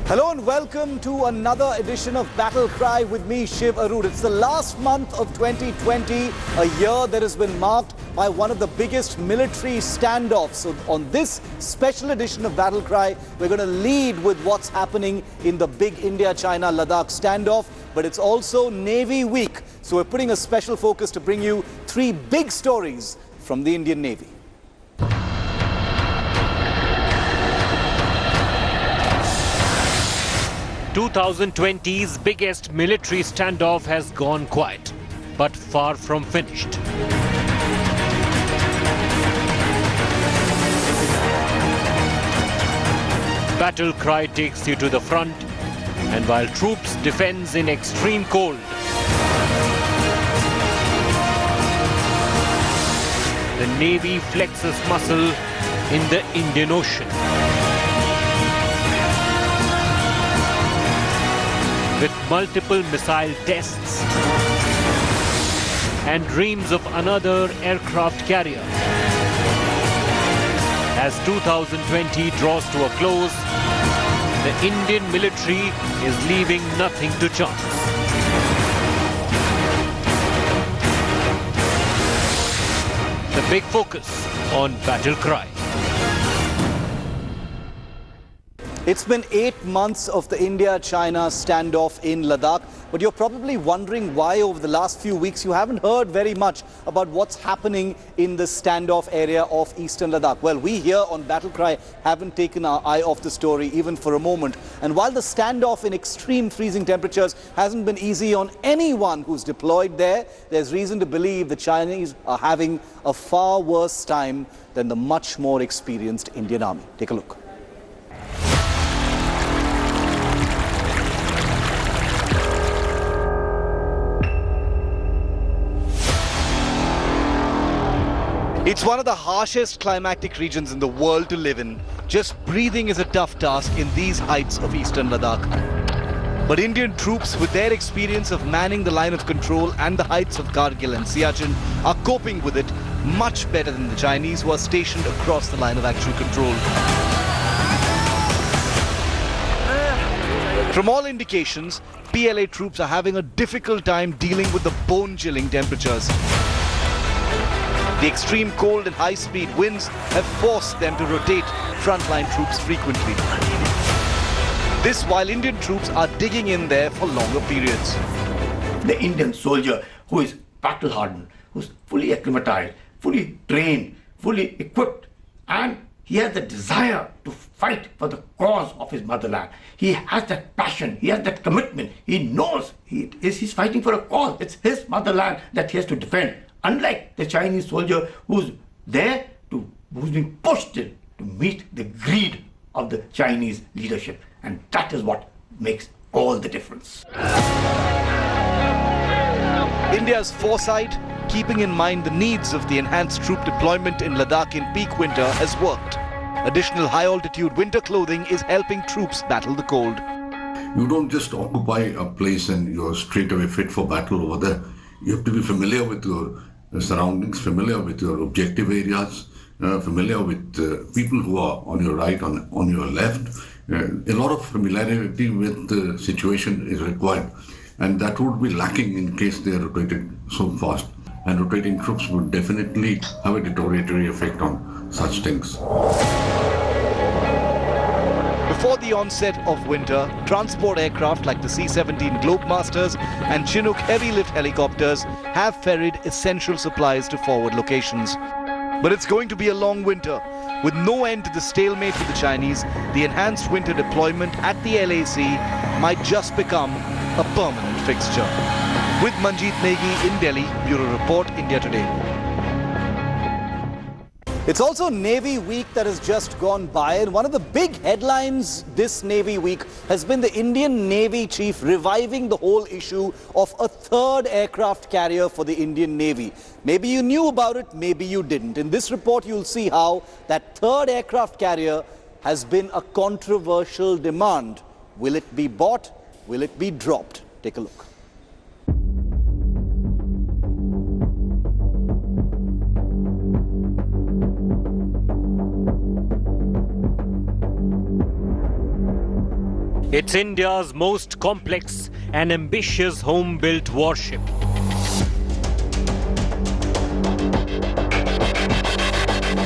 Hello and welcome to another edition of Battle Cry with me, Shiv Aroor. It's the last month of 2020, a year that has been marked by one of the biggest military standoffs. So on this special edition of Battle Cry, we're going to lead with what's happening in the big India-China Ladakh standoff. But it's also Navy Week. So we're putting a special focus to bring you three big stories from the Indian Navy. 2020's biggest military standoff has gone quiet, but far from finished. Battle Cry takes you to the front, and while troops defends in extreme cold, the Navy flexes muscle in the Indian Ocean. With multiple missile tests and dreams of another aircraft carrier. As 2020 draws to a close, the Indian military is leaving nothing to chance. The big focus on Battle Cry. It's been 8 months of the India-China standoff in Ladakh, but you're probably wondering why over the last few weeks you haven't heard very much about what's happening in the standoff area of eastern Ladakh. Well, we here on Battle Cry haven't taken our eye off the story even for a moment. And while the standoff in extreme freezing temperatures hasn't been easy on anyone who's deployed there, there's reason to believe the Chinese are having a far worse time than the much more experienced Indian Army. Take a look. It's one of the harshest climatic regions in the world to live in. Just breathing is a tough task in these heights of eastern Ladakh. But Indian troops, with their experience of manning the line of control and the heights of Kargil and Siachen, are coping with it much better than the Chinese, who are stationed across the line of actual control. From all indications, PLA troops are having a difficult time dealing with the bone-chilling temperatures. The extreme cold and high-speed winds have forced them to rotate frontline troops frequently. This while Indian troops are digging in there for longer periods. The Indian soldier who is battle-hardened, who's fully acclimatized, fully trained, fully equipped, and he has the desire to fight for the cause of his motherland. He has that passion, he has that commitment. He knows he's fighting for a cause. It's his motherland that he has to defend. Unlike the Chinese soldier who's been pushed in to meet the greed of the Chinese leadership. And that is what makes all the difference. India's foresight, keeping in mind the needs of the enhanced troop deployment in Ladakh in peak winter, has worked. Additional high-altitude winter clothing is helping troops battle the cold. You don't just occupy a place and you're straight away fit for battle over there. You have to be familiar with your surroundings, familiar with your objective areas, familiar with people who are on your right, on your left. A lot of familiarity with the situation is required, and that would be lacking in case they are rotated so fast. And rotating troops would definitely have a deterioratory effect on such things. Before the onset of winter, transport aircraft like the C-17 Globemasters and Chinook heavy-lift helicopters have ferried essential supplies to forward locations. But it's going to be a long winter. With no end to the stalemate with the Chinese, the enhanced winter deployment at the LAC might just become a permanent fixture. With Manjeet Negi in Delhi, Bureau Report, India Today. It's also Navy Week that has just gone by, and one of the big headlines this Navy Week has been the Indian Navy chief reviving the whole issue of a third aircraft carrier for the Indian Navy. Maybe you knew about it, maybe you didn't. In this report, you'll see how that third aircraft carrier has been a controversial demand. Will it be bought? Will it be dropped? Take a look. It's India's most complex and ambitious home-built warship.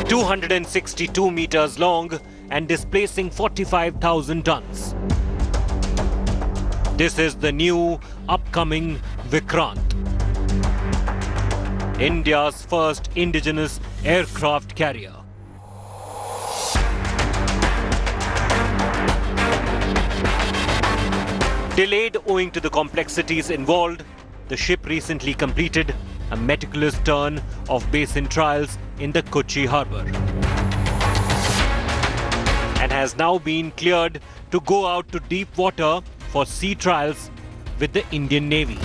"262 meters long and displacing 45,000 tons. This is the new upcoming Vikrant, India's first indigenous aircraft carrier. Delayed owing to the complexities involved, the ship recently completed a meticulous turn of basin trials in the Kochi harbour and has now been cleared to go out to deep water for sea trials with the Indian Navy.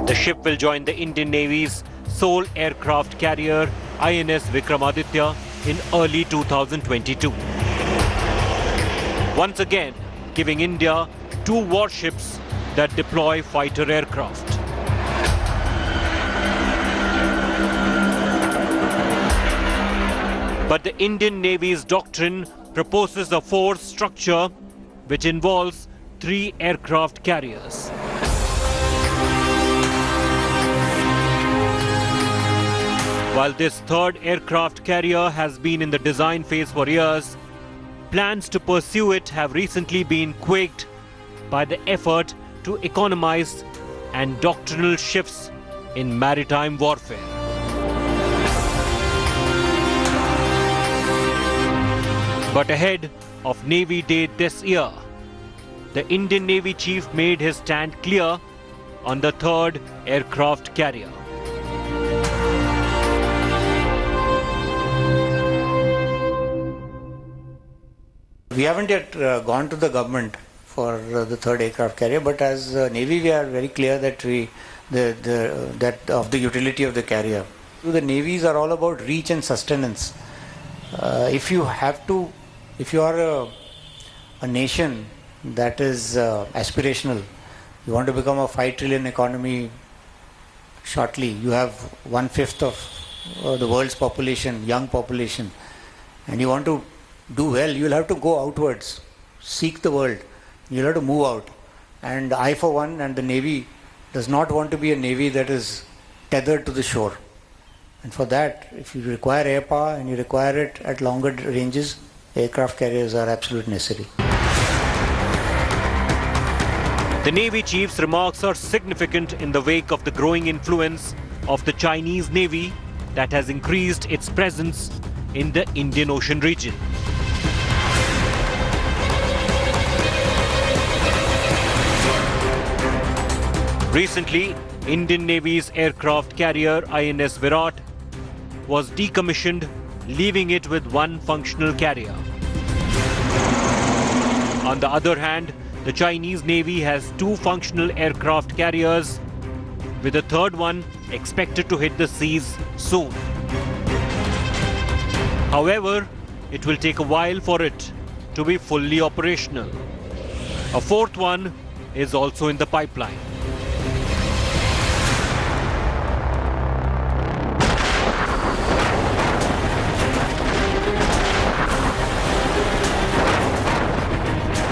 The ship will join the Indian Navy's sole aircraft carrier INS Vikramaditya in early 2022. Once again, giving India 2 warships that deploy fighter aircraft. But the Indian Navy's doctrine proposes a force structure which involves 3 aircraft carriers. While this 3rd aircraft carrier has been in the design phase for years, plans to pursue it have recently been quaked by the effort to economize and doctrinal shifts in maritime warfare. But ahead of Navy Day this year, the Indian Navy Chief made his stand clear on the 3rd aircraft carrier. We haven't yet gone to the government for the 3rd aircraft carrier, but as Navy we are very clear that that of the utility of the carrier. The navies are all about reach and sustenance. If you are a nation that is aspirational, you want to become a 5 trillion economy shortly, you have 1/5 of the world's population, young population, and you want to do well, you'll have to go outwards, seek the world, you'll have to move out. And I for one and the Navy does not want to be a Navy that is tethered to the shore. And for that, if you require air power and you require it at longer ranges, aircraft carriers are absolutely necessary. The Navy Chief's remarks are significant in the wake of the growing influence of the Chinese Navy that has increased its presence in the Indian Ocean region. Recently, Indian Navy's aircraft carrier INS Virat was decommissioned, leaving it with 1 functional carrier. On the other hand, the Chinese Navy has 2 functional aircraft carriers, with a 3rd one expected to hit the seas soon. However, it will take a while for it to be fully operational. A 4th one is also in the pipeline.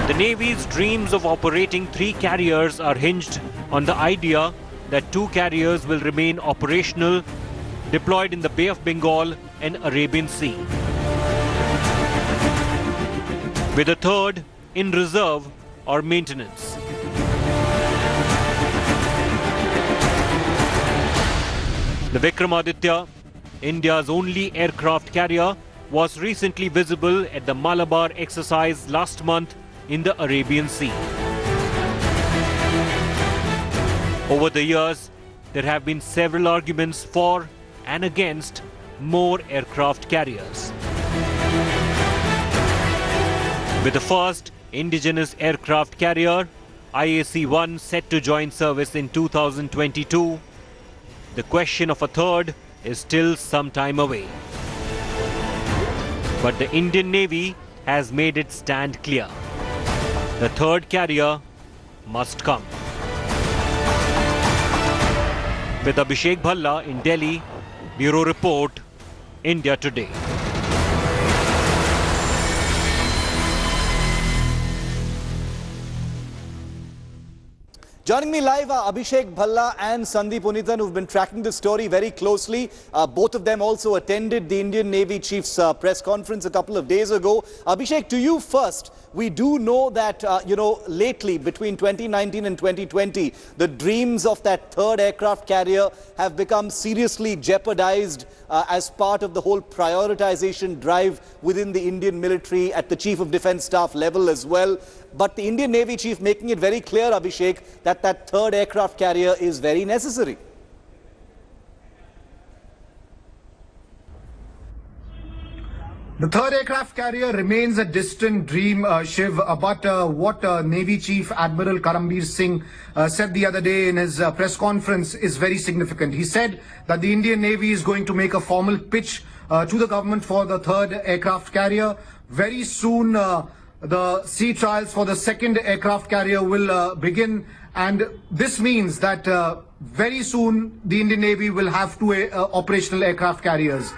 The Navy's dreams of operating 3 carriers are hinged on the idea that 2 carriers will remain operational, deployed in the Bay of Bengal and Arabian Sea, with a 3rd in reserve or maintenance. The Vikramaditya, India's only aircraft carrier, was recently visible at the Malabar exercise last month in the Arabian Sea. Over the years, there have been several arguments for and against more aircraft carriers. With the first indigenous aircraft carrier, IAC-1, set to join service in 2022, the question of a 3rd is still some time away. But the Indian Navy has made its stand clear. The 3rd carrier must come. With Abhishek Bhalla in Delhi, Bureau Report, India Today. Joining me live are Abhishek Bhalla and Sandeep Unnithan, who've been tracking this story very closely. Both of them also attended the Indian Navy Chief's press conference a couple of days ago. Abhishek, to you first. We do know that, lately, between 2019 and 2020, the dreams of that third aircraft carrier have become seriously jeopardized as part of the whole prioritization drive within the Indian military at the Chief of Defence Staff level as well. But the Indian Navy Chief making it very clear, Abhishek, that that third aircraft carrier is very necessary. The third aircraft carrier remains a distant dream, Shiv, but what Navy Chief Admiral Karambir Singh said the other day in his press conference is very significant. He said that the Indian Navy is going to make a formal pitch to the government for the third aircraft carrier. Very soon, the sea trials for the second aircraft carrier will begin, and this means that very soon the Indian Navy will have two operational aircraft carriers.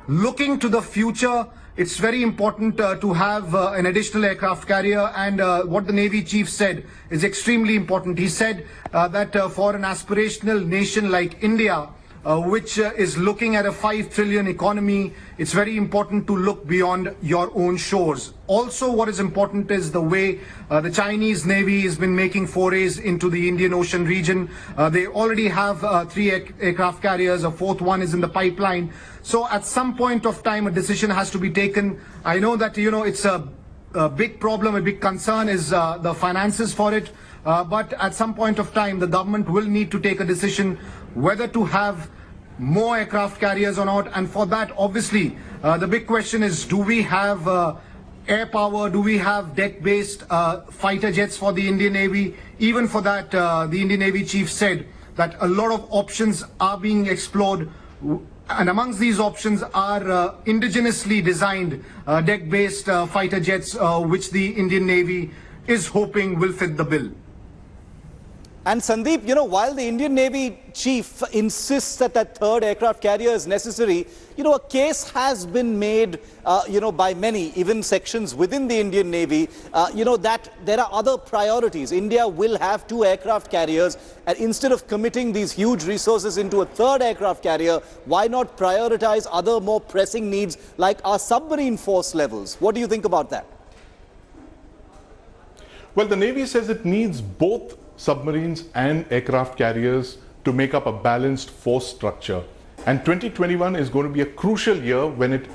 Looking to the future, it's very important to have an additional aircraft carrier, and what the Navy Chief said is extremely important. He said that for an aspirational nation like India, which is looking at a 5 trillion economy, it's very important to look beyond your own shores. Also, what is important is the way the Chinese Navy has been making forays into the Indian Ocean region. They already have 3 aircraft carriers, a 4th one is in the pipeline. So at some point of time, a decision has to be taken. I know that, it's a big problem, a big concern is the finances for it. But at some point of time, the government will need to take a decision whether to have more aircraft carriers or not. And for that, obviously, the big question is, do we have air power? Do we have deck-based fighter jets for the Indian Navy? Even for that, the Indian Navy Chief said that a lot of options are being explored. And amongst these options are indigenously designed deck-based fighter jets, which the Indian Navy is hoping will fit the bill. And Sandeep, while the Indian Navy Chief insists that that third aircraft carrier is necessary, a case has been made, by many, even sections within the Indian Navy, that there are other priorities. India will have 2 aircraft carriers, and instead of committing these huge resources into a third aircraft carrier, why not prioritize other more pressing needs like our submarine force levels? What do you think about that? Well, the Navy says it needs both submarines and aircraft carriers to make up a balanced force structure. And 2021 is going to be a crucial year when it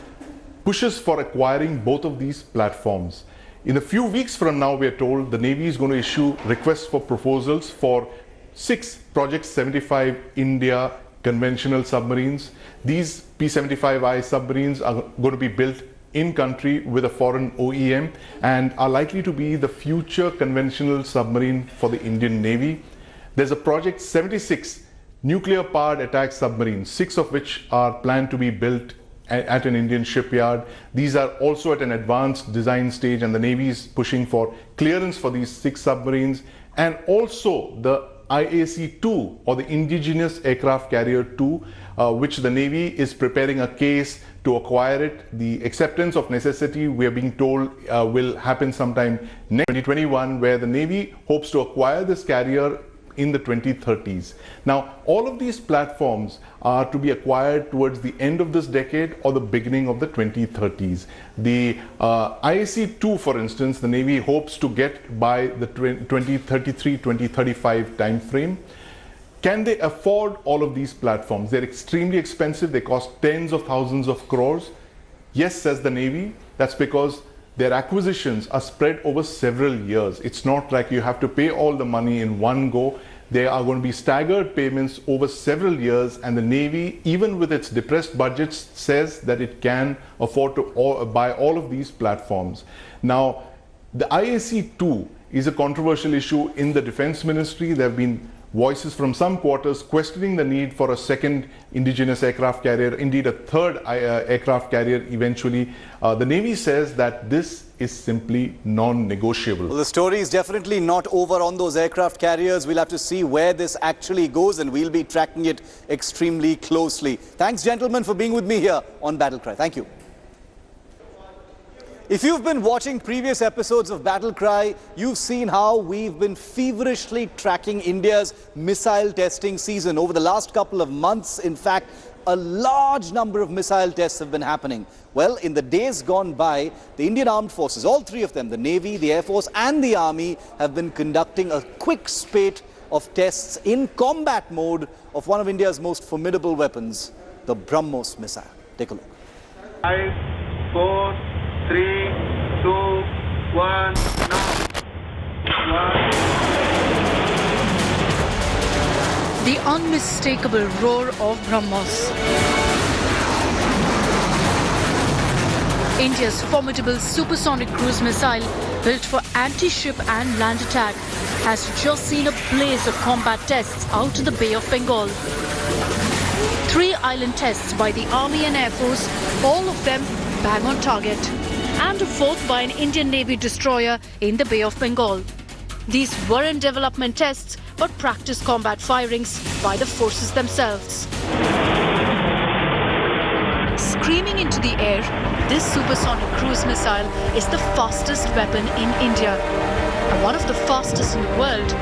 pushes for acquiring both of these platforms. In a few weeks from now, we are told the Navy is going to issue requests for proposals for 6 Project 75 India conventional submarines. These P-75I submarines are going to be built in country with a foreign OEM and are likely to be the future conventional submarine for the Indian Navy. There's a Project 76 nuclear powered attack submarines, 6 of which are planned to be built at an Indian shipyard. These are also at an advanced design stage, and the Navy is pushing for clearance for these 6 submarines, and also the IAC-2 or the Indigenous Aircraft Carrier 2, which the Navy is preparing a case to acquire it. The acceptance of necessity, we are being told, will happen sometime next 2021, where the Navy hopes to acquire this carrier in the 2030s. Now, all of these platforms are to be acquired towards the end of this decade or the beginning of the 2030s. The IAC-2, for instance, the Navy hopes to get by the 2033-2035 time frame. Can they afford all of these platforms? They're extremely expensive. They cost tens of thousands of crores. Yes, says the Navy, that's because their acquisitions are spread over several years. It's not like you have to pay all the money in one go. There are going to be staggered payments over several years, and the Navy, even with its depressed budgets, says that it can afford to buy all of these platforms. Now, the IAC-2 is a controversial issue in the Defense Ministry. There have been voices from some quarters questioning the need for a second indigenous aircraft carrier, indeed a third aircraft carrier eventually. The Navy says that this is simply non-negotiable. Well, the story is definitely not over on those aircraft carriers. We'll have to see where this actually goes, and we'll be tracking it extremely closely. Thanks, gentlemen, for being with me here on Battle Cry. Thank you. If you've been watching previous episodes of Battle Cry, you've seen how we've been feverishly tracking India's missile testing season. Over the last couple of months, in fact, a large number of missile tests have been happening. Well, in the days gone by, the Indian Armed Forces, all three of them, the Navy, the Air Force and the Army, have been conducting a quick spate of tests in combat mode of one of India's most formidable weapons, the Brahmos Missile. Take a look. 5, 4, 3, 2, 1, now. 1. The unmistakable roar of Brahmos. India's formidable supersonic cruise missile, built for anti-ship and land attack, has just seen a blaze of combat tests out in the Bay of Bengal. 3 island tests by the Army and Air Force, all of them bang on target. And a 4th by an Indian Navy destroyer in the Bay of Bengal. These weren't development tests, but practice combat firings by the forces themselves. Screaming into the air, this supersonic cruise missile is the fastest weapon in India, and one of the fastest in the world.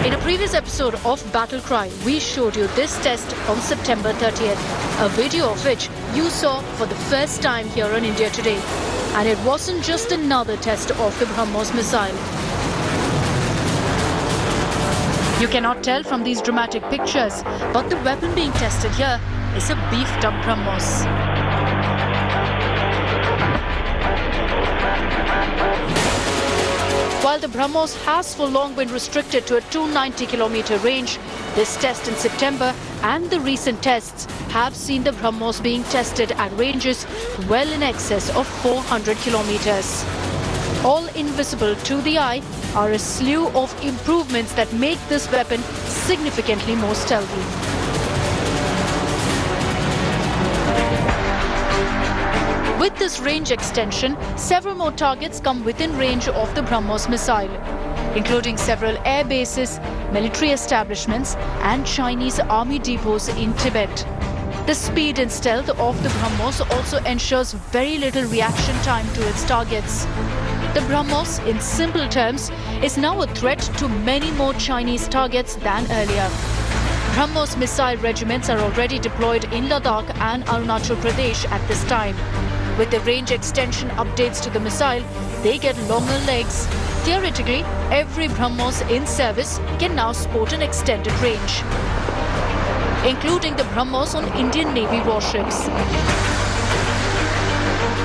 In a previous episode of Battle Cry, we showed you this test on September 30th, a video of which you saw for the first time here on India Today. And it wasn't just another test of the Brahmos missile. You cannot tell from these dramatic pictures, but the weapon being tested here is a beefed-up Brahmos. While the Brahmos has for long been restricted to a 290-kilometer range, this test in September and the recent tests have seen the Brahmos being tested at ranges well in excess of 400 kilometers. All invisible to the eye are a slew of improvements that make this weapon significantly more stealthy. With this range extension, several more targets come within range of the Brahmos missile, including several air bases, military establishments and Chinese army depots in Tibet. The speed and stealth of the Brahmos also ensures very little reaction time to its targets. The Brahmos, in simple terms, is now a threat to many more Chinese targets than earlier. Brahmos missile regiments are already deployed in Ladakh and Arunachal Pradesh at this time. With the range extension updates to the missile, they get longer legs. Theoretically, every Brahmos in service can now sport an extended range, including the Brahmos on Indian Navy warships.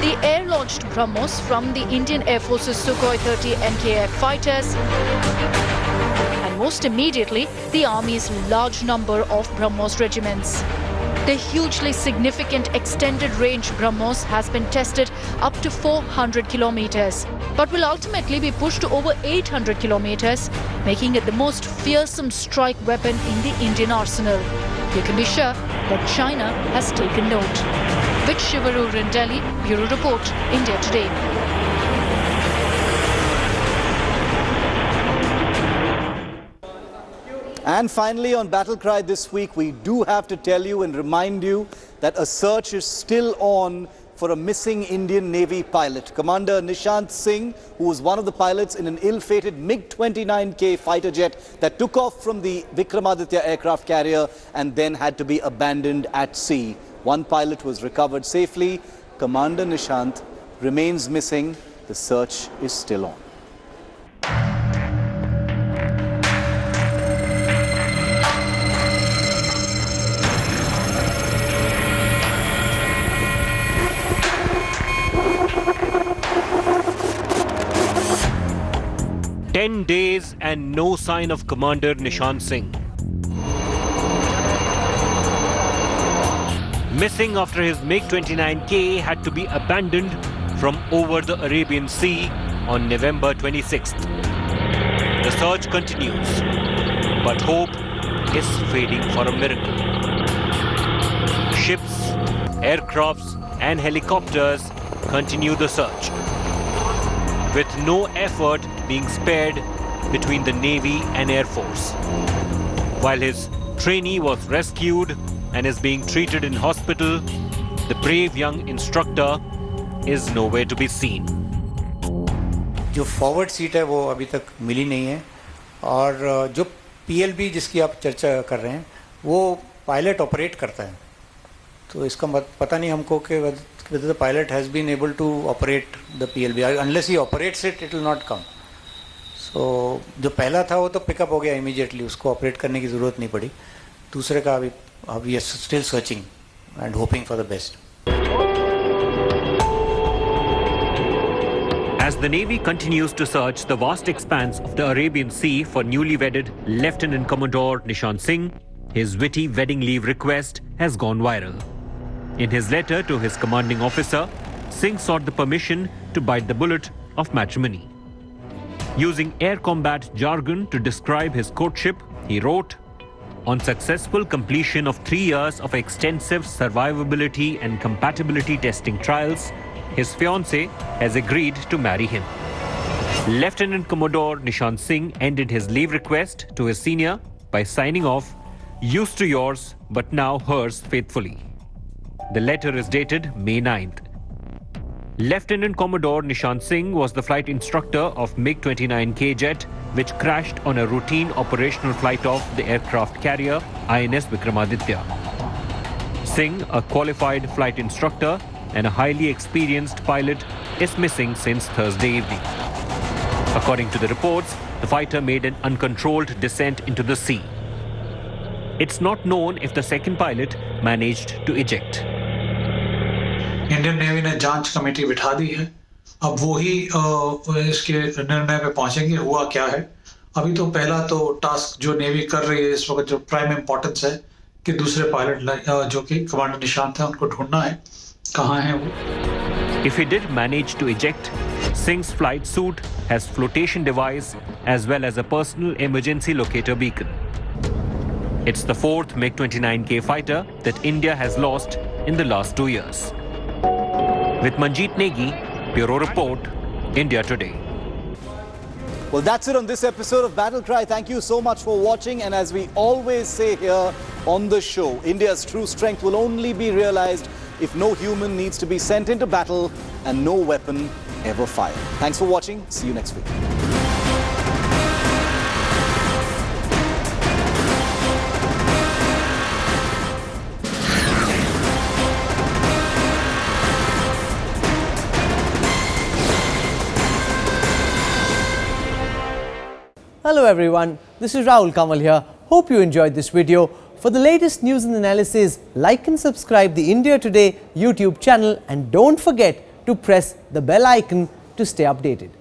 The air-launched Brahmos from the Indian Air Force's Sukhoi 30 MKF fighters, and most immediately, the Army's large number of Brahmos regiments. The hugely significant extended range Brahmos has been tested up to 400 kilometers, but will ultimately be pushed to over 800 kilometers, making it the most fearsome strike weapon in the Indian arsenal. You can be sure that China has taken note. With Shiv Aroor in Delhi, Bureau Report, India Today. And finally, on Battle Cry this week, we do have to tell you and remind you that a search is still on for a missing Indian Navy pilot. Commander Nishant Singh, who was one of the pilots in an ill-fated MiG-29K fighter jet that took off from the Vikramaditya aircraft carrier and then had to be abandoned at sea. One pilot was recovered safely. Commander Nishant remains missing. The search is still on. "10 days and no sign of Commander Nishant Singh. Missing after his MiG-29K had to be abandoned from over the Arabian Sea on November 26th. The search continues, but hope is fading for a miracle. Ships, aircrafts and helicopters continue the search, with no effort being spared between the Navy and Air Force. While his trainee was rescued and is being treated in hospital, the brave young instructor is nowhere to be seen. जो forward seat है वो अभी तक मिली नहीं है और जो PLB जिसकी आप चर्चा कर रहे हैं वो पायलट ऑपरेट करता है, तो इसका पता नहीं हमको कि whether the pilot has been able to operate the PLB. Unless he operates it, it will not come. So जो पहला था वो तो पिकअप हो गया इमीडिएटली, उसको ऑपरेट करने की ज़रूरत नहीं पड़ी. दूसरे का अभी we are still searching and hoping for the best. As the Navy continues to search the vast expanse of the Arabian Sea for newly wedded Lieutenant Commodore Nishan Singh, his witty wedding leave request has gone viral. In his letter to his commanding officer, Singh sought the permission to bite the bullet of matrimony. Using air combat jargon to describe his courtship, he wrote, "On successful completion of 3 years of extensive survivability and compatibility testing trials, his fiancée has agreed to marry him." Lieutenant Commodore Nishan Singh ended his leave request to his senior by signing off, "Used to yours, but now hers faithfully." The letter is dated May 9th. Lieutenant Commodore Nishan Singh was the flight instructor of MiG-29K jet, which crashed on a routine operational flight of the aircraft carrier INS Vikramaditya. Singh, a qualified flight instructor and a highly experienced pilot, is missing since Thursday evening. According to the reports, the fighter made an uncontrolled descent into the sea. It's not known if the second pilot managed to eject. Indian navy ने जांच committee बिठा दी है, अब वो ही इसके निर्णय पे पहुंचेंगे हुआ क्या है. अभी तो पहला तो टास्क जो नेवी कर रही है इस वक्त जो प्राइम इंपॉर्टेंस है कि दूसरे पायलट जो कि कमांडर निशान थे उनको ढूंढना है, कहाँ हैं वो. If he did manage to eject, Singh's flight suit has flotation device as well as a personal emergency locator beacon. It's the 4th MiG-29K fighter that India has lost in the last 2 years. With Manjeet Negi, Bureau Report, India Today. Well, that's it on this episode of Battle Cry. Thank you so much for watching. And as we always say here on the show, India's true strength will only be realized if no human needs to be sent into battle and no weapon ever fired. Thanks for watching. See you next week. Hello everyone, this is Rahul Kamal here. Hope you enjoyed this video. For the latest news and analysis, like and subscribe the India Today YouTube channel and don't forget to press the bell icon to stay updated.